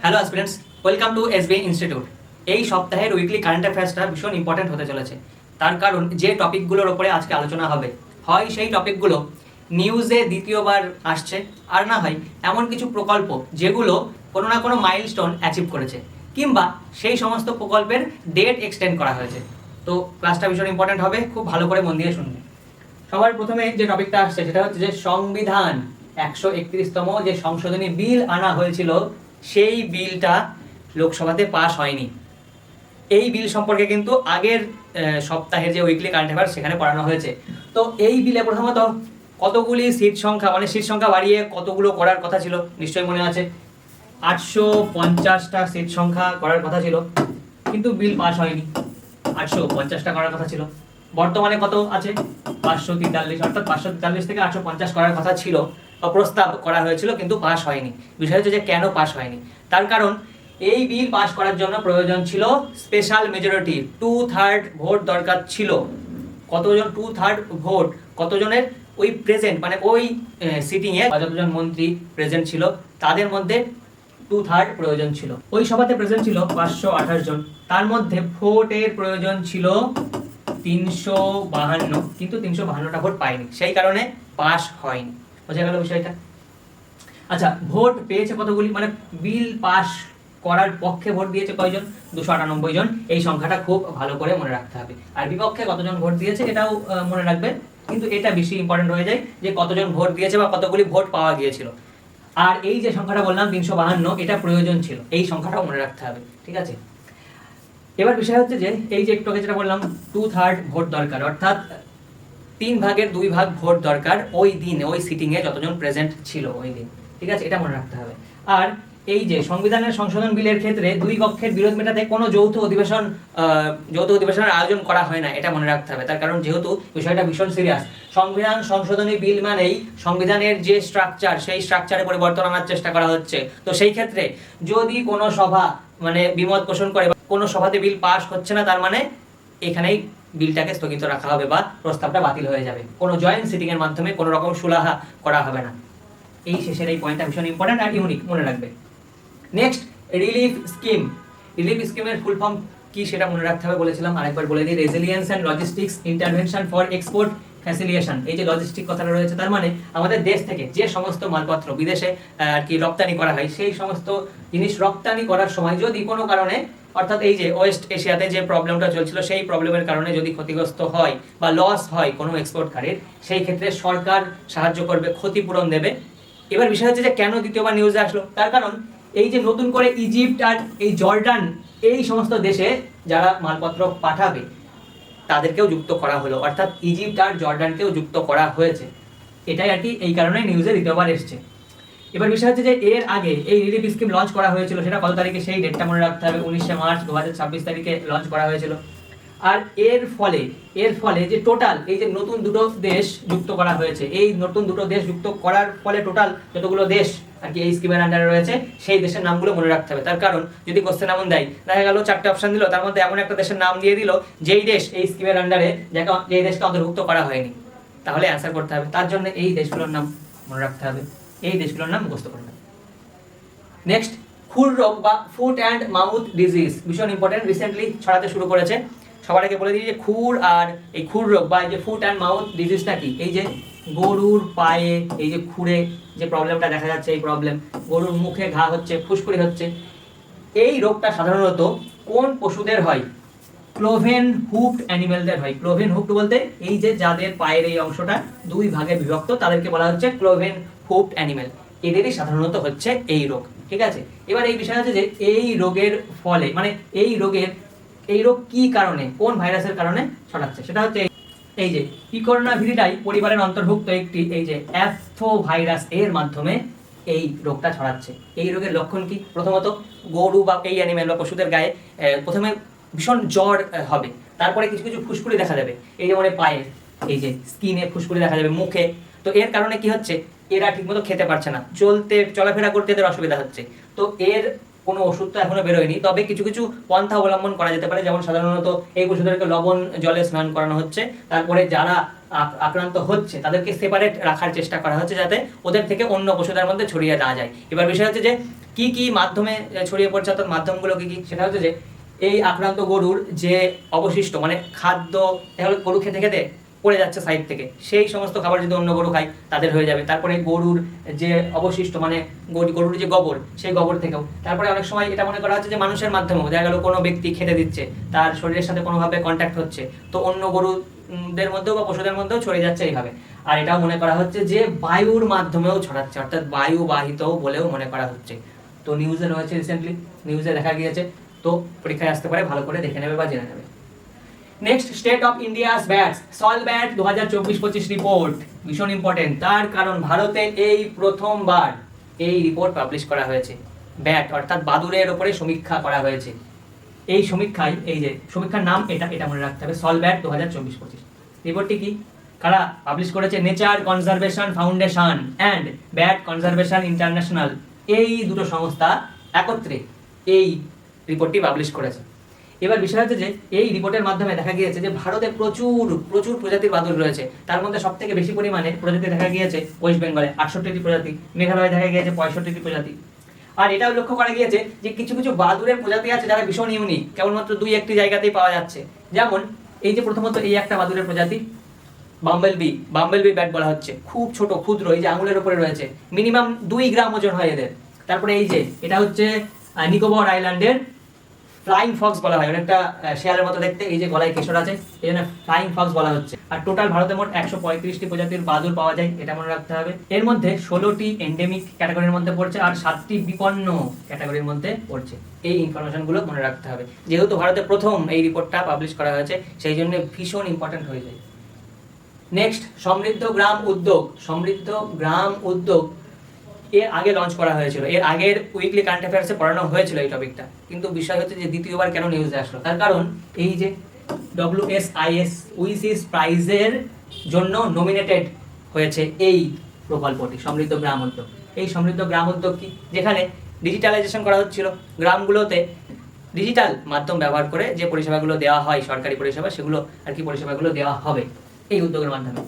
Hello aspirants, welcome to SBI institute. এই সপ্তাহের weekly current অ্যাফেয়ার্সটা ভীষণ ইম্পর্টেন্ট হতে চলেছে। তার কারণ যে টপিকগুলোর ওপরে আজকে আলোচনা হবে, হয় সেই টপিকগুলো নিউজে দ্বিতীয়বার আসছে, আর না হয় এমন কিছু প্রকল্প যেগুলো কোনো না কোনো মাইলস্টোন অ্যাচিভ করেছে, কিংবা সেই সমস্ত প্রকল্পের ডেট এক্সটেন্ড করা হয়েছে। তো ক্লাসটা ভীষণ ইম্পর্টেন্ট হবে, খুব ভালো করে মন দিয়ে শুনবে। সবার প্রথমে যে টপিকটা আসছে সেটা হচ্ছে যে সংবিধান 131তম যে সংশোধনী বিল আনা হয়েছিল, সেই বিলটা লোকসভাতে পাস হয়নি। এই বিল সম্পর্কে কিন্তু আগের সপ্তাহে যে উইকলি কারেন্ট অ্যাফেয়ার্স সেখানে পড়ানো হয়েছে। তো এই বিলে প্রথমত কতগুলি সিট সংখ্যা, মানে সিট সংখ্যা বাড়িয়ে কতগুলো করার কথা ছিল নিশ্চয়ই মনে আছে। 850টা সিট সংখ্যা করার কথা ছিল, কিন্তু বিল পাস হয়নি। 850টা করার কথা ছিল, বর্তমানে কত আছে? 543, অর্থাৎ 543 থেকে 850 করার কথা ছিল, প্রস্তাব করা হয়েছিল, কিন্তু পাস হয়নি। বিষয় হচ্ছে যে কেন পাস হয়নি। তার কারণ এই বিল পাস করার জন্য প্রয়োজন ছিল স্পেশাল মেজরিটি, 2/3 ভোট দরকার ছিল। কতজন 2/3 ভোট? কতজনের? ওই প্রেজেন্ট, মানে ওই সিটিংয়ে যতজন মন্ত্রী প্রেজেন্ট ছিল তাদের মধ্যে 2/3 প্রয়োজন ছিল। ওই সভাতে প্রেজেন্ট ছিল 528 জন, তার মধ্যে ভোটের প্রয়োজন ছিল 352, কিন্তু 352টা ভোট পায়নি, সেই কারণে পাস হয়নি। বোঝা গেল বিষয়টা? আচ্ছা, ভোট পেয়েছে কতগুলি, মানে বিল পাস করার পক্ষে ভোট দিয়েছে কয়জন? 298 জন। এই সংখ্যাটা খুব ভালো করে মনে রাখতে হবে। আর বিপক্ষে কতজন ভোট দিয়েছে এটাও মনে রাখবে, কিন্তু এটা বেশি ইম্পর্টেন্ট হয়ে যায় যে কতজন ভোট দিয়েছে বা কতগুলি ভোট পাওয়া গিয়েছিল। আর এই যে সংখ্যাটা বললাম 352, এটা প্রয়োজন ছিল, এই সংখ্যাটাও মনে রাখতে হবে, ঠিক আছে? এবার বিষয় হচ্ছে যে এই যে একটু আগে যেটা বললাম 2/3 ভোট দরকার, অর্থাৎ 3/2 ভোট দরকার ওই দিন, ওই সিটিংয়ে যতজন প্রেজেন্ট ছিল ওই দিন, ঠিক আছে? এটা মনে রাখতে হবে। আর এই যে সংবিধানের সংশোধন বিলের ক্ষেত্রে দুই পক্ষের বিরোধ মেটাতে কোনো যৌথ অধিবেশনের আয়োজন করা হয় না, এটা মনে রাখতে হবে। তার কারণ যেহেতু বিষয়টা ভীষণ সিরিয়াস, সংবিধান সংশোধনী বিল মানেই সংবিধানের যে স্ট্রাকচার, সেই স্ট্রাকচারে পরিবর্তন আনার চেষ্টা করা হচ্ছে। তো সেই ক্ষেত্রে যদি কোনো সভা মানে বিমত পোষণ করে, কোনো সভাতে বিল পাস হচ্ছে না, তার মানে এখানেই বিলটাকে স্থগিত রাখা হবে বা প্রস্তাবটা বাতিল হয়ে যাবে। কোনো জয়েন্ট সিটিং এর মাধ্যমে কোনো রকম সুরাহা করা হবে না। এই শেষের এই পয়েন্টটা ভীষণ ইম্পর্টেন্ট আর ইউনিক, মনে রাখবে। Next, relief scheme. রিলিফ স্কিমের ফুল ফর্ম কি সেটা মনে রাখতে হবে, বলেছিলাম, আরেকবার বলে দিই। Resilience and logistics intervention for export facilitation. এই যে লজিস্টিক কথাটা রয়েছে, তার মানে আমাদের দেশ থেকে যে সমস্ত মালপত্র বিদেশে আর কি রপ্তানি করা হয়, সেই সমস্ত জিনিস রপ্তানি করার সময় যদি কোনো কারণে, অর্থাৎ এই যে ওয়েস্ট এশিয়াতে যে প্রবলেমটা চলছিল, সেই প্রবলেমের কারণে যদি ক্ষতিগ্রস্ত হয় বা লস হয় কোনো এক্সপোর্টকারীর, সেই ক্ষেত্রে সরকার সাহায্য করবে, ক্ষতিপূরণ দেবে। এবার বিষয় হচ্ছে যে কেন দ্বিতীয়বার নিউজে আসলো, তার কারণ এই যে নতুন করে ইজিপ্ট আর এই জর্ডান, এই সমস্ত দেশে যারা মালপত্র পাঠাবে তাদেরকেও যুক্ত করা হলো, অর্থাৎ ইজিপ্ট আর জর্ডানকেও যুক্ত করা হয়েছে। এটাই আর কি, এই কারণে নিউজে দ্বিতীয়বার এসছে। এবার বিষয় হচ্ছে যে এর আগে এই রিলিফ স্কিম লঞ্চ করা হয়েছিল, সেটা কত তারিখে সেই ডেটটা মনে রাখতে হবে। 19শে মার্চ 2026 তারিখে লঞ্চ করা হয়েছিল। আর এর ফলে যে টোটাল এই যে নতুন দুটো দেশ যুক্ত করা হয়েছে, এই নতুন দুটো দেশ যুক্ত করার ফলে টোটাল যতগুলো দেশ আর কি এই স্কিমের আন্ডারে রয়েছে, সেই দেশের নামগুলো মনে রাখতে হবে। তার কারণ যদি কোশ্চেন এমন দেয়, দেখা গেল 4টে অপশন দিল, তার মধ্যে এমন একটা দেশের নাম দিয়ে দিল যেই দেশ এই স্কিমের আন্ডারে, যেই দেশটা অন্তর্ভুক্ত করা হয়নি, তাহলে অ্যান্সার করতে হবে। তার জন্য এই দেশগুলোর নাম মনে রাখতে হবে, এই দেশগুলোর নাম মুখস্থ করতে হবে। নেক্সট, খুর রোগ বা ফুট অ্যান্ড মাউথ ডিজিজ, ভীষণ ইম্পর্টেন্ট, রিসেন্টলি ছড়াতে শুরু করেছে। সবার আগে বলে দিই যে খুর আর এই খুর রোগ বা এই যে ফুট অ্যান্ড মাউথ ডিজিজটা কি? এই যে গরুর পায়ে এই যে খুরে যে প্রবলেমটা দেখা যাচ্ছে, এই প্রবলেম, গরুর মুখে ঘা হচ্ছে, ফুসকুড়ি হচ্ছে, এই রোগটা সাধারণত কোন পশুদের হয়? ক্লোভেন হুপড অ্যানিমেলদের হয়। ক্লোভেন হুপড বলতে এই যে যাদের পায়ের এই অংশটা দুই ভাগে বিভক্ত, তাদেরকে বলা হচ্ছে ক্লোভেন হুপড অ্যানিমেল। এদেরই সাধারণত হচ্ছে এই রোগ, ঠিক আছে? এবার এই বিষয় হচ্ছে যে এই রোগের ফলে, মানে এই রোগ কি কারণে, কোন ভাইরাসের কারণে ছড়াচ্ছে, সেটা হচ্ছে এই যে পিকোরনা ভিরিডাই পরিবারের অন্তর্ভুক্ত একটি এই যে অ্যাস্থো ভাইরাস, এর মাধ্যমে এই রোগটা ছড়াচ্ছে। এই রোগের লক্ষণ কি? প্রথমত গরু বা এই অ্যানিমেল বা পশুদের গায়ে প্রথমে ভীষণ জ্বর হবে, তারপরে কিছু কিছু ফুসকুড়ি দেখা যাবে, এই যেমন পায়ে এই যে স্কিনে ফুসকুড়ি দেখা যাবে, মুখে। তো এর কারণে কি হচ্ছে? এরা ঠিকমতো খেতে পারছে না, চলাফেরা করতে এদের অসুবিধা হচ্ছে। তো এর কোনো ওষুধ তো এখনো বেরোয়নি, তবে কিছু কিছু পন্থা অবলম্বন করা যেতে পারে। যেমন সাধারণত এই পশুদেরকে লবণ জলে স্নান করানো হচ্ছে, তারপরে যারা আক্রান্ত হচ্ছে তাদেরকে সেপারেট রাখার চেষ্টা করা হচ্ছে, যাতে ওদের থেকে অন্য পশুদের মধ্যে ছড়িয়ে না যায়। এবার বিষয় হচ্ছে যে কি কি মাধ্যমে ছড়িয়ে পড়ছে, অর্থাৎ মাধ্যমগুলো কি কি, সেটা হচ্ছে যে এই আক্রান্ত গরুর যে অবশিষ্ট মানে খাদ্য, তাহলে গরু খেতে খেতে পড়ে যাচ্ছে সাইড থেকে, সেই সমস্ত খাবার যদি অন্য গরু খায় তাদের হয়ে যাবে। তারপরে গরুর যে অবশিষ্ট মানে গরুর যে গোবর, সেই গোবর থেকেও। তারপরে অনেক সময় এটা মনে করা হচ্ছে যে মানুষের মাধ্যমেও, দেখা গেল কোনো ব্যক্তি খেতে দিচ্ছে, তার শরীরের সাথে কোনোভাবে কন্ট্যাক্ট হচ্ছে, তো অন্য গরুদের মধ্যেও বা পশুদের মধ্যেও ছড়িয়ে যাচ্ছে এইভাবে। আর এটাও মনে করা হচ্ছে যে বায়ুর মাধ্যমেও ছড়াচ্ছে, অর্থাৎ বায়ু বাহিত বলেও মনে করা হচ্ছে। তো নিউজে রয়েছে, রিসেন্টলি নিউজে দেখা গিয়েছে, তো পরীক্ষায় আসতে পারে, ভালো করে দেখে নেবে বা জেনে নেবে। Next, state of India's bats, সল ব্যাট 2024-25 রিপোর্ট ভীষণ ইম্পর্টেন্ট। তার কারণ ভারতে এই প্রথমবার এই রিপোর্ট পাবলিশ করা হয়েছে। ব্যাট অর্থাৎ বাদুড়ের উপরে সমীক্ষা করা হয়েছে। এই সমীক্ষায়, এই যে সমীক্ষার নাম এটা মনে রাখতে হবে, সল ব্যাট 2024-25। রিপোর্টটি কি, কারা পাবলিশ করেছে? Nature conservation foundation and bat conservation international, এই দুটো সংস্থা একত্রে এই রিপোর্টটি পাবলিশ করেছে। এবার বিষয় হচ্ছে যে এই রিপোর্টের মাধ্যমে দেখা গিয়েছে যে ভারতে প্রচুর প্রচুর প্রজাতির বাদুড় রয়েছে। তার মধ্যে সব থেকে বেশি পরিমাণে প্রজাতি দেখা গিয়েছে ওয়েস্ট বেঙ্গলে 68টি প্রজাতি, মেঘালয়ে দেখা গিয়েছে 65টি প্রজাতি। আর এটাও লক্ষ্য করা গিয়েছে যে কিছু কিছু বাদুড়ের প্রজাতি আছে যারা ভীষণ ইউনিক, কেবলমাত্র 2-1টি জায়গাতেই পাওয়া যাচ্ছে। যেমন এই যে প্রথমত এই একটা বাদুড়ের প্রজাতি বাম্বেলবি ব্যাট বলা হচ্ছে, খুব ছোট ক্ষুদ্র, এই যে আঙুলের উপরে রয়েছে, মিনিমাম 2 গ্রাম ওজন হয় এদের। তারপরে এই যে এটা হচ্ছে নিকোবর আইল্যান্ডের ফ্লাইং ফক্স বলা হয়, অনেকটা শেয়ালের মতো দেখতে, এই যে গলায় কেশর আছে, এই জন্য ফ্লাইং ফক্স বলা হচ্ছে। আর টোটাল ভারতে মোট 135টি প্রজাতির বাদুড় পাওয়া যায়, এটা মনে রাখতে হবে। এর মধ্যে 16টি এন্ডেমিক ক্যাটাগরির মধ্যে পড়ছে আর 7টি বিপন্ন ক্যাটাগরির মধ্যে পড়ছে। এই ইনফরমেশনগুলো মনে রাখতে হবে। যেহেতু ভারতে প্রথম এই রিপোর্টটা পাবলিশ করা হয়েছে, সেই জন্য ভীষণ ইম্পর্টেন্ট হয়ে যায়। নেক্সট, সমৃদ্ধ গ্রাম উদ্যোগ এর আগে লঞ্চ করা হয়েছিল, এর আগের উইকলি কারেন্ট অ্যাফেয়ার্সে পড়ানো হয়েছিল এই টপিকটা, কিন্তু বিষয় হচ্ছে যে দ্বিতীয়বার কেন নিউজে আসলো, তার কারণ এই যে WSIS উইসিস প্রাইজের জন্য নমিনেটেড হয়েছে এই প্রকল্পটি, সমৃদ্ধ গ্রাম উদ্যোগ। এই সমৃদ্ধ গ্রাম উদ্যোগ কি, যেখানে ডিজিটালাইজেশন করা হচ্ছিল, গ্রামগুলোতে ডিজিটাল মাধ্যম ব্যবহার করে যে পরিষেবাগুলো দেওয়া হয়, সরকারি পরিষেবা, সেগুলো আর কি পরিষেবাগুলো দেওয়া হবে এই উদ্যোগের মাধ্যমে।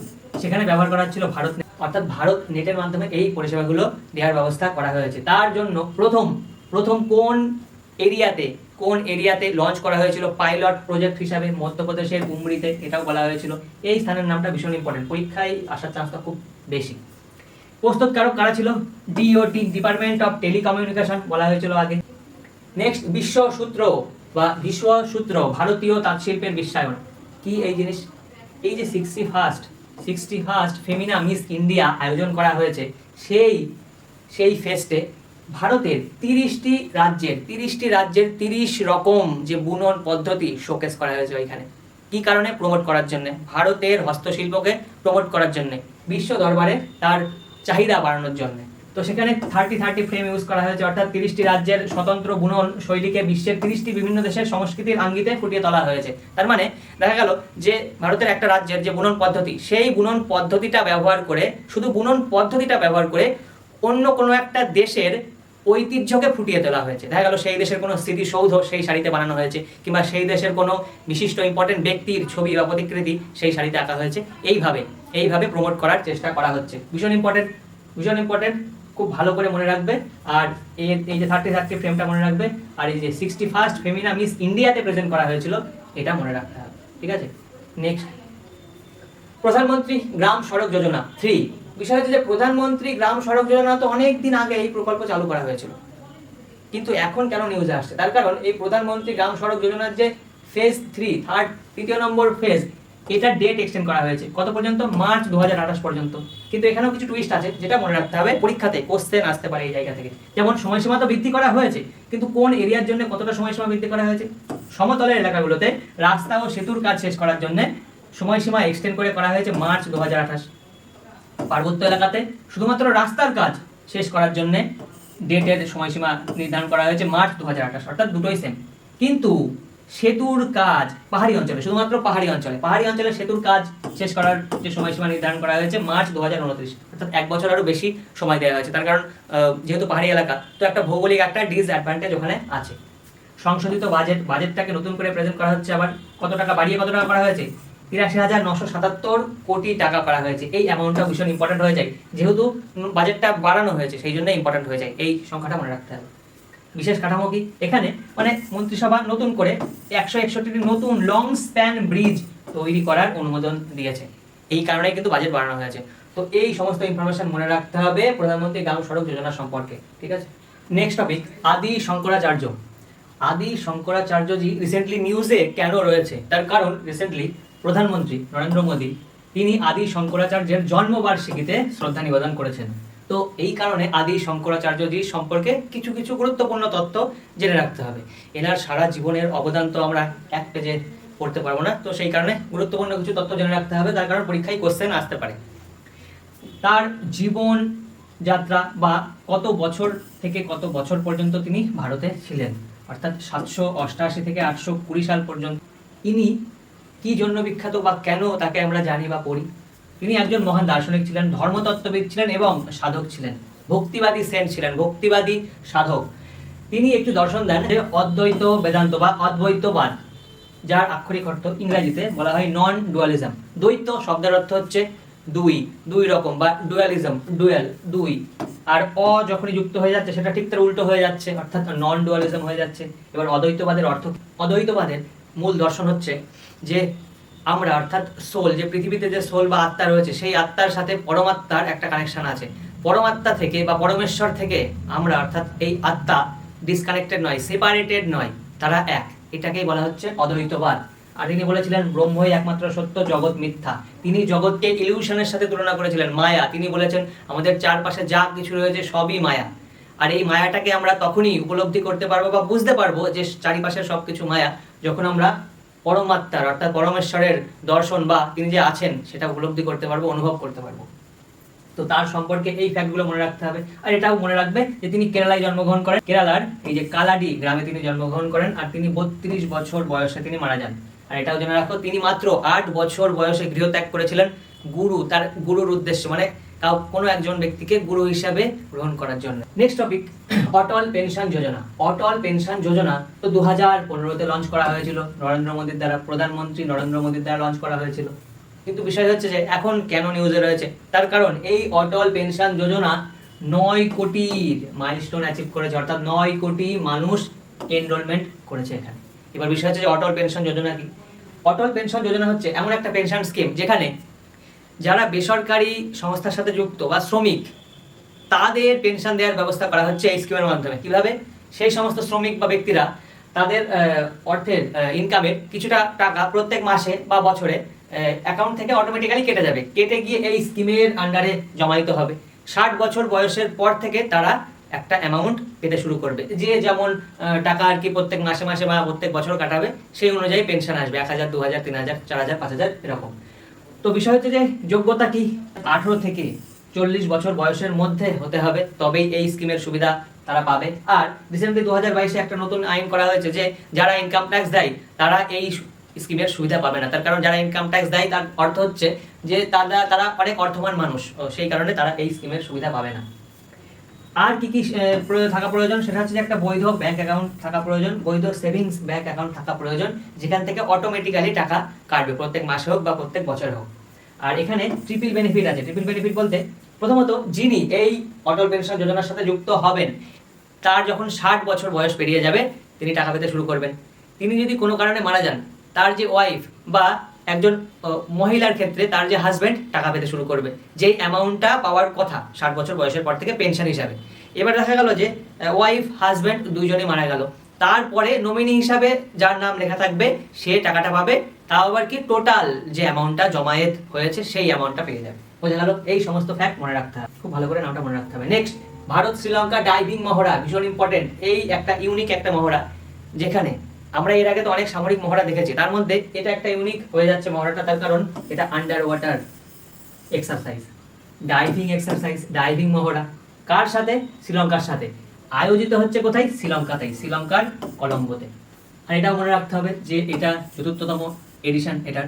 সেখানে ব্যবহার করা হচ্ছিল ভারত, অর্থাৎ ভারত নেটের মাধ্যমে এই পরিষেবাগুলো দেওয়ার ব্যবস্থা করা হয়েছে। তার জন্য প্রথম কোন এরিয়াতে লঞ্চ করা হয়েছিল পাইলট প্রজেক্ট হিসাবে? মধ্যপ্রদেশের উমরিতে, এটাও বলা হয়েছিল। এই স্থানের নামটা ভীষণ ইম্পর্টেন্ট, পরীক্ষায় আসার চান্সটা খুব বেশি। প্রস্তুতকারক কারা ছিল? DOT, ডিপার্টমেন্ট অফ টেলিকমিউনিকেশন বলা হয়েছিল আগে। নেক্সট, বিশ্বসূত্র ভারতীয় তাঁতশিল্পের বিশ্বায়ন কি এই জিনিস? এই যে 61st ফেমিনা মিস ইন্ডিয়া আয়োজন করা হয়েছে, সেই ফেস্টে ভারতের 30টি রাজ্যের 30 রকম যে বুনন পদ্ধতি শোকেস করা হয়েছে ওইখানে। কি কারণে? প্রমোট করার জন্য, ভারতের হস্তশিল্পকে প্রমোট করার জন্য, বিশ্ব দরবারে তার চাহিদা বাড়ানোর জন্য। তো সেখানে 30 ফ্রেম ইউজ করা হয়েছে, অর্থাৎ 30টি রাজ্যের স্বতন্ত্র বুনন শৈলীকে বিশ্বের 30টি বিভিন্ন দেশের সংস্কৃতির আঙ্গিতে ফুটিয়ে তোলা হয়েছে। তার মানে দেখা গেল যে ভারতের একটা রাজ্যের যে বুনন পদ্ধতি, সেই বুনন পদ্ধতিটা ব্যবহার করে, শুধু বুনন পদ্ধতিটা ব্যবহার করে অন্য কোনো একটা দেশের ঐতিহ্যকে ফুটিয়ে তোলা হয়েছে। দেখা গেল সেই দেশের কোনো স্মৃতিসৌধ সেই শাড়িতে বানানো হয়েছে, কিংবা সেই দেশের কোনো বিশিষ্ট ইম্পর্টেন্ট ব্যক্তির ছবি বা প্রতিকৃতি সেই শাড়িতে আঁকা হয়েছে। এইভাবে প্রমোট করার চেষ্টা করা হচ্ছে। ভীষণ ইম্পর্টেন্ট, খুব ভালো করে মনে রাখবে। আর এই যে 30 ফ্রেমটা মনে রাখবে, আর এই যে 61st ফেমিনা মিস ইন্ডিয়াতে প্রেজেন্ট করা হয়েছিল, এটা মনে রাখতে হবে, ঠিক আছে? নেক্সট, প্রধানমন্ত্রী গ্রাম সড়ক যোজনা 3। বিষয় হচ্ছে যে প্রধানমন্ত্রী গ্রাম সড়ক যোজনা তো অনেক দিন আগে এই প্রকল্প চালু করা হয়েছিল, কিন্তু এখন কেন নিউজে আসছে? তার কারণ এই প্রধানমন্ত্রী গ্রাম সড়ক যোজনার যে ফেজ 3, তৃতীয় নম্বর ফেজ, এটা ডেট এক্সটেন্ড করা হয়েছে কত পর্যন্ত? মার্চ 2028 পর্যন্ত। কিন্তু এখানেও কিছু টুইস্ট আছে, যেটা মনে রাখতে হবে, পরীক্ষাতে কোশ্চেন আসতে পারে এই জায়গা থেকে। যেমন সময়সীমা তো বৃদ্ধি করা হয়েছে, কিন্তু কোন এরিয়ার জন্য কতটা সময়সীমা বৃদ্ধি করা হয়েছে? সমতলের এলাকাগুলোতে রাস্তা ও সেতুর কাজ শেষ করার জন্য সময়সীমা এক্সটেন্ড করে করা হয়েছে মার্চ 2028। পার্বত্য এলাকাতে শুধুমাত্র রাস্তার কাজ শেষ করার জন্য ডেটের সময়সীমা নির্ধারণ করা হয়েছে মার্চ 2028, অর্থাৎ দুটোই সেম। কিন্তু সেতুর কাজ পাহাড়ি অঞ্চলে, শুধুমাত্র পাহাড়ি অঞ্চলে সেতুর কাজ শেষ করার যে সময়সীমা নির্ধারণ করা হয়েছে মার্চ 2029, অর্থাৎ 1 বছর আরো বেশি সময় দেওয়া হয়েছে। তার কারণ যেহেতু পাহাড়ি এলাকা, তো একটা ভৌগোলিক একটা ডিসঅ্যাডভান্টেজ ওখানে আছে। সংশোধিত বাজেটটাকে নতুন করে প্রেজেন্ট করা হচ্ছে, আবার কত টাকা বাড়িয়ে কত টাকা করা হয়েছে? 83,977 কোটি টাকা করা হয়েছে। এই অ্যামাউন্টটা ভীষণ ইম্পর্টেন্ট হয়ে যায়, যেহেতু বাজেটটা বাড়ানো হয়েছে সেই জন্য ইম্পর্টেন্ট হয়ে যায়, এই সংখ্যাটা মনে রাখতে হবে। বিশেষ কাঠামো কি এখানে, মানে মন্ত্রিসভা নতুন করে 161টি নতুন লং স্প্যান ব্রিজ তৈরি করার অনুমোদন দিয়েছে, এই কারণেই কিন্তু বাজেট বাড়ানো হয়েছে। তো এই সমস্ত ইনফরমেশন মনে রাখতে হবে প্রধানমন্ত্রী গ্রাম সড়ক যোজনা সম্পর্কে, ঠিক আছে। নেক্সট টপিক, আদি শঙ্করাচার্য। আদি শঙ্করাচার্যজি রিসেন্টলি নিউজে কেন রয়েছে, তার কারণ রিসেন্টলি প্রধানমন্ত্রী নরেন্দ্র মোদী তিনি আদি শঙ্করাচার্যের জন্মবার্ষিকীতে শ্রদ্ধা নিবেদন করেছেন। তো এই কারণে আদি শঙ্করাচার্যজি সম্পর্কে কিছু কিছু গুরুত্বপূর্ণ তথ্য জেনে রাখতে হবে। এনার সারা জীবনের অবদান তো আমরা এক পেজে পড়তে পারবো না, তো সেই কারণে গুরুত্বপূর্ণ কিছু তথ্য জেনে রাখতে হবে, তার কারণ পরীক্ষায় কোশ্চেন আসতে পারে। তার জীবন যাত্রা বা কত বছর থেকে কত বছর পর্যন্ত তিনি ভারতে ছিলেন, অর্থাৎ 788 থেকে 820 সাল পর্যন্ত। ইনি কি জন্য বিখ্যাত বা কেন তাকে আমরা জানি বা পড়ি? তিনি একজন মহান দার্শনিক ছিলেন, ধর্মতত্ত্ববিদ ছিলেন এবং সাধক ছিলেন, ভক্তিবাদী সেন্ট ছিলেন, ভক্তিবাদী সাধক। তিনি একটি দর্শন দেন যে অদ্বৈত বেদান্ত বা অদ্বৈতবাদ, যার আক্ষরিক অর্থ ইংরেজিতে বলা হয় নন ডুয়ালিজম। দ্বৈত শব্দের অর্থ হচ্ছে দুই, দুই রকম, বা ডুয়ালিজম, ডুয়াল, দুই। আর যখনই যুক্ত হয়ে যাচ্ছে সেটা ঠিক তার উল্টো হয়ে যাচ্ছে, অর্থাৎ নন ডুয়ালিজম হয়ে যাচ্ছে। এবার অদ্বৈতবাদের অর্থ, অদ্বৈতবাদের মূল দর্শন হচ্ছে যে আমরা, অর্থাৎ সোল, যে পৃথিবীতে যে সোল বা আত্মা রয়েছে সেই আত্মার সাথে পরমাত্মার একটা কানেকশন আছে। পরমাত্মা থেকে বা পরমেশ্বর থেকে আমরা, অর্থাৎ এই আত্মা ডিসকানেক্টেড নয়, সেপারেটেড নয়, তারা এক। এটাকেই বলা হচ্ছে অদ্বৈতবাদ। আর তিনি বলেছিলেন ব্রহ্মই একমাত্র সত্য, জগৎ মিথ্যা। তিনি জগৎকে ইলিউশনের সাথে তুলনা করেছিলেন, মায়া। তিনি বলেছেন আমাদের চারপাশে যা কিছু রয়েছে সবই মায়া, আর এই মায়াটাকে আমরা তখনই উপলব্ধি করতে পারবো বা বুঝতে পারবো যে চারিপাশে সবকিছু মায়া, যখন আমরা পরমাত্মার, অর্থাৎ পরমেশ্বরের দর্শন বা তিনি যে আছেন সেটা উপলব্ধি করতে পারবো, অনুভব করতে পারবো। তো তার সম্পর্কে এই ফ্যাক্টগুলো মনে রাখতে হবে। আর এটাও মনে রাখবে যে তিনি কেরালায় জন্মগ্রহণ করেন, কেরালার এই যে কালাডি গ্রামে তিনি জন্মগ্রহণ করেন, আর তিনি 32 বছর বয়সে তিনি মারা যান। আর এটাও জেনে রাখো তিনি মাত্র 8 বছর বয়সে গৃহত্যাগ করেছিলেন তার গুরুর উদ্দেশ্যে, মানে কোনো একজন ব্যক্তিকে গুরু হিসাবে গ্রহণ করার জন্য। নেক্সট টপিক, অটল পেনশন যোজনা। অটল পেনশন যোজনা তো 2015-তে লঞ্চ করা হয়েছিল নরেন্দ্র মোদীর দ্বারা, প্রধানমন্ত্রী নরেন্দ্র মোদীর দ্বারা লঞ্চ করা হয়েছিল। কিন্তু বিষয় হচ্ছে যে এখন কেন নিউজে রয়েছে, তার কারণ এই অটল পেনশন যোজনা 9 কোটির মাইলস্টোন অ্যাচিভ করেছে, অর্থাৎ 9 কোটি মানুষ এনরোলমেন্ট করেছে এখানে। এবার বিষয় হচ্ছে যে অটল পেনশন যোজনা কি? অটল পেনশন যোজনা হচ্ছে এমন একটা পেনশন স্কিম যেখানে যারা বেসরকারি সংস্থার সাথে যুক্ত বা শ্রমিক, তাদের পেনশন দেওয়ার ব্যবস্থা করা হচ্ছে এই স্কিমের মাধ্যমে। কিভাবে? সেই সমস্ত শ্রমিক বা ব্যক্তিরা তাদের অর্থের ইনকামের কিছুটা টাকা প্রত্যেক মাসে বা বছরে অ্যাকাউন্ট থেকে অটোমেটিক্যালি কেটে যাবে, কেটে গিয়ে এই স্কিমের আন্ডারে জমায়িত হবে। 60 বছর বয়সের পর থেকে তারা একটা অ্যামাউন্ট পেতে শুরু করবে, যে যেমন টাকা আর কি প্রত্যেক মাসে মাসে বা প্রত্যেক বছর কাটাবে সেই অনুযায়ী পেনশন আসবে, 1000, 2000, 3000, 4000, 5000 এরকম। তো বিষয় হচ্ছে যে যোগ্যতা কি? 18 থেকে 40 বছর বয়সের মধ্যে হতে হবে, তবেই এই স্কিমের সুবিধা তারা পাবে। আর রিসেন্টলি 2022-এ একটা নতুন আইন করা হয়েছে যে যারা ইনকাম ট্যাক্স দেয় তারা এই স্কিমের সুবিধা পাবে না। তার কারণ যারা ইনকাম ট্যাক্স দেয় তার অর্থ হচ্ছে যে তারা অনেক অর্থবান মানুষ, সেই কারণে তারা এই স্কিমের সুবিধা পাবে না। আর কি কি থাকা প্রয়োজন, সেটা হচ্ছে যে একটা বৈধ ব্যাংক অ্যাকাউন্ট থাকা প্রয়োজন, বৈধ সেভিংস ব্যাংক অ্যাকাউন্ট থাকা প্রয়োজন, যেখান থেকে অটোমেটিক্যালি টাকা কাটবে প্রত্যেক মাসে হোক বা প্রত্যেক বছরে হোক। আর এখানে ট্রিপল বেনিফিট আছে। ট্রিপল বেনিফিট বলতে প্রথমত যিনি এই অটল পেনশন যোজনার সাথে যুক্ত হবেন তার যখন 60 বছর বয়স পেরিয়ে যাবে তিনি টাকা পেতে শুরু করবেন। তিনি যদি কোনো কারণে মারা যান, তার যে ওয়াইফ বা একজন মহিলার ক্ষেত্রে তার যে হাজব্যান্ড টাকা পেতে শুরু করবে, যেই অ্যামাউন্টটা পাওয়ার কথা 60 বছর বয়সের পর থেকে পেনশন হিসাবে। এবার দেখা গেল যে ওয়াইফ হাজব্যান্ড দুইজনই মারা গেল, তারপরে নমিনি হিসাবে যার নাম লেখা থাকবে সে টাকাটা পাবে, তাও আবার কি টোটাল যে অ্যামাউন্টটা জমায়েত হয়েছে সেই অ্যামাউন্টটা পেয়ে যাবে। বোঝা গেল? এই সমস্ত ফ্যাক্ট মনে রাখতে হবে, খুব ভালো করে নামটা মনে রাখতে হবে। নেক্সট, ভারত শ্রীলঙ্কা ডাইভিং মহড়া, ভীষণ ইম্পর্টেন্ট। এই একটা ইউনিক একটা মহড়া, যেখানে আমরা এর আগে তো অনেক সামরিক মহড়া দেখেছি, তার মধ্যে এটা একটা ইউনিক হয়ে যাচ্ছে মহড়াটা, তার কারণ এটা under water exercise, diving exercise, diving মহড়া। কার সাথে? শ্রীলঙ্কার সাথে। আয়োজিত হচ্ছে কোথায়? শ্রীলঙ্কাতেই, শ্রীলঙ্কার কলম্বোতে। আর এটাও মনে রাখতে হবে যে এটা ৪র্থতম এডিশন এটার।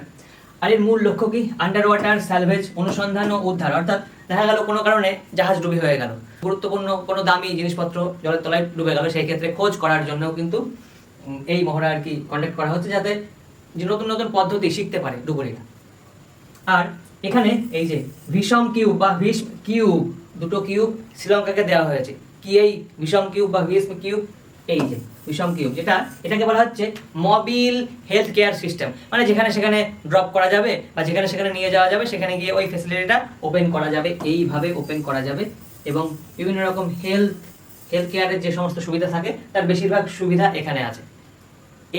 আর এর মূল লক্ষ্য কি? আন্ডার ওয়াটার স্যালভেজ, অনুসন্ধান ও উদ্ধার। অর্থাৎ দেখা গেল কোনো কারণে জাহাজ ডুবি হয়ে গেল, গুরুত্বপূর্ণ কোনো দামি জিনিসপত্র জলের তলায় ডুবে গেল, সেই ক্ষেত্রে খোঁজ করার জন্যও কিন্তু এই মহড়া আর কি কন্ডাক্ট করা হচ্ছে, যাতে যে নতুন নতুন পদ্ধতি শিখতে পারে ডুবুরিরা। আর এখানে এই যে ভিসম কিউব বা ভিস্ম কিউব, দুটো কিউব শ্রীলঙ্কাকে দেওয়া হয়েছে। কি এই ভিসম কিউব বা ভিস্ম কিউব? এই যে ভিসম কিউব, এটাকে বলা হচ্ছে মোবিল হেলথ কেয়ার সিস্টেম, মানে যেখানে সেখানে ড্রপ করা যাবে বা যেখানে সেখানে নিয়ে যাওয়া যাবে, সেখানে গিয়ে ওই ফ্যাসিলিটিটা ওপেন করা যাবে, এইভাবে ওপেন করা যাবে। এবং বিভিন্ন রকম হেলথ কেয়ারের যে সমস্ত সুবিধা থাকে তার বেশিরভাগ সুবিধা এখানে আছে।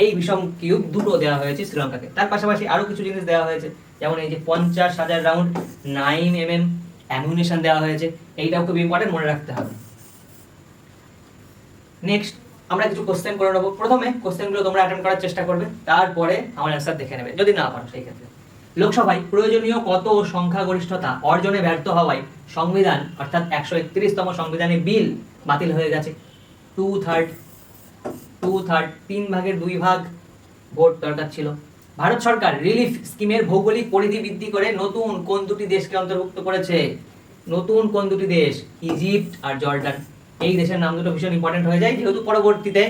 এই ভিসম কিউব দুটো দেওয়া হয়েছে শ্রীলঙ্কাকে। তার পাশাপাশি আরো কিছু জিনিস দেওয়া হয়েছে, যেমন এই যে 50,000 রাউন্ড 9mm অ্যামিউনিশন দেওয়া হয়েছে। এইটাও খুব ইম্পর্টেন্ট, মনে রাখতে হবে। নেক্সট আমরা কিছু কোশ্চেন করে নেবো। প্রথমে কোশ্চেনগুলো তোমরা অ্যাটেন্ড করার চেষ্টা করবে, তারপরে আমার অ্যান্সার দেখে নেবে যদি না পারো সেই ক্ষেত্রে। লোকসভায় প্রয়োজনীয় কত সংখ্যাগরিষ্ঠতা অর্জনে ব্যর্থ হওয়ায় সংবিধান অর্থাৎ 131তম সংবিধানে বিল বাতিল হয়ে গেছে? 2/3, 3/2 ভোট দরকার ছিল। ভারত সরকার রিলিফ স্কিমের ভৌগোলিক পরিধি বৃদ্ধি করে নতুন কোন দুটি দেশকে অন্তর্ভুক্ত করেছে? নতুন কোন দুটি দেশ? ইজিপ্ট আর জর্ডান। এই দেশের নাম দুটো ভীষণ ইম্পর্টেন্ট হয়ে যায়, যেহেতু পরবর্তীতে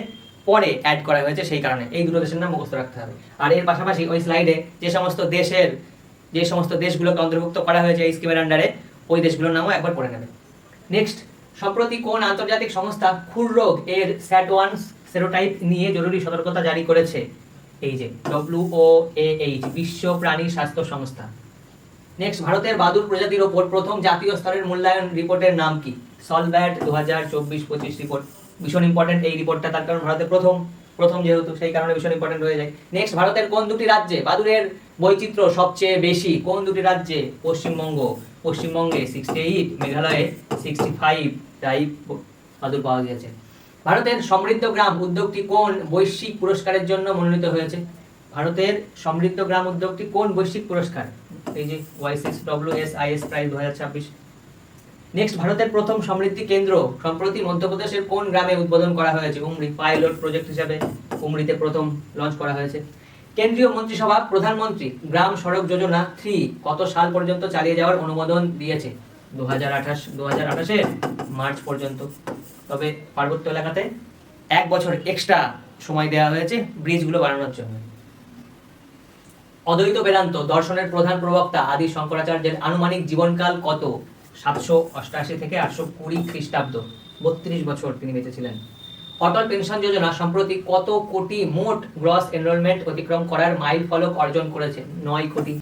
পরে অ্যাড করা হয়েছে সেই কারণে এই দুটো দেশের নাম মুখস্থ রাখতে হবে। আর এর পাশাপাশি ওই স্লাইডে যে সমস্ত দেশগুলোকে অন্তর্ভুক্ত করা হয়েছে এই স্কিমের আন্ডারে, ওই দেশগুলোর নামও একবার পড়ে নেবে। নেক্সট, সম্প্রতি কোন আন্তর্জাতিক সংস্থা ক্ষুররোগ এর SAT1 সেরোটাইপ নিয়ে জরুরি সতর্কতা জারি করেছে? এই যে WOAH, বিশ্ব প্রাণী স্বাস্থ্য সংস্থা। নেক্সট, ভারতের বাদুড় প্রজাতির ওপর প্রথম জাতীয় স্তরের মূল্যায়ন রিপোর্টের নাম কি? সলভ্যাট 2024-25 রিপোর্ট। ভীষণ ইম্পর্টেন্ট এই রিপোর্টটা, তার কারণ ভারতের প্রথম যেহেতু, সেই কারণে ভীষণ ইম্পর্টেন্ট হয়ে যায়। নেক্সট, ভারতের কোন দুটি রাজ্যে বাদুড়ের বৈচিত্র্য সবচেয়ে বেশি? কোন দুটি রাজ্যে? পশ্চিমবঙ্গে 68, মেঘালয়ে 65 টাইপ বাদুড় পাওয়া গিয়েছে। ভারতের সমৃদ্ধ গ্রাম উদ্যোগটি কোন বৈশ্বিক পুরস্কারের জন্য মনোনীত হয়েছে? ভারতের সমৃদ্ধ গ্রাম উদ্যোগটি কোন বৈশ্বিক পুরস্কার? এই যে Y6WSIS প্রাইজ 2026। নেক্সট, ভারতের প্রথম সমৃদ্ধি কেন্দ্র সম্প্রতি মধ্যপ্রদেশের কোন গ্রামে উদ্বোধন করা হয়েছে? উমরি। পাইলট প্রজেক্ট হিসেবে উমরিতে প্রথম লঞ্চ করা হয়েছে। কেন্দ্রীয় মন্ত্রিসভা প্রধানমন্ত্রী গ্রাম সড়ক যোজনা 3 কত সাল পর্যন্ত চালিয়ে যাওয়ার অনুমোদন দিয়েছে? 2028 মার্চ পর্যন্ত। তবে পার্বত্য এলাকাতে 1 বছর এক্সট্রা সময় দেওয়া হয়েছে ব্রিজগুলো বানানোর জন্য। অদ্বৈত বেদান্ত দর্শনের প্রধান প্রবক্তা আদি শঙ্করাচার্যের আনুমানিক জীবনকাল কত? 788 থেকে 820 খ্রিস্টাব্দ। 32 বছর তিনি বেঁচে ছিলেন। অটল পেনশন যোজনা সম্প্রতি কত কোটি মোট গ্রস এনরোলমেন্ট অতিক্রম করার মাইল ফলক অর্জন করেছে? 9 কোটি।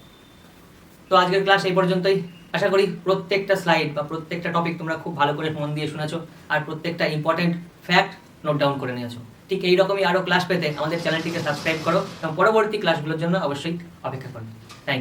তো আজকের ক্লাস এই পর্যন্তই। আশা করি প্রত্যেকটা স্লাইড বা প্রত্যেকটা টপিক তোমরা খুব ভালো করে মন দিয়ে শুনেছো আর প্রত্যেকটা ইম্পর্টেন্ট ফ্যাক্ট নোট ডাউন করে নিয়েছো। ঠিক এইরকমই আরও ক্লাস পেতে আমাদের চ্যানেলটিকে সাবস্ক্রাইব করো এবং পরবর্তী ক্লাসগুলোর জন্য অবশ্যই অপেক্ষা করো। Thank you.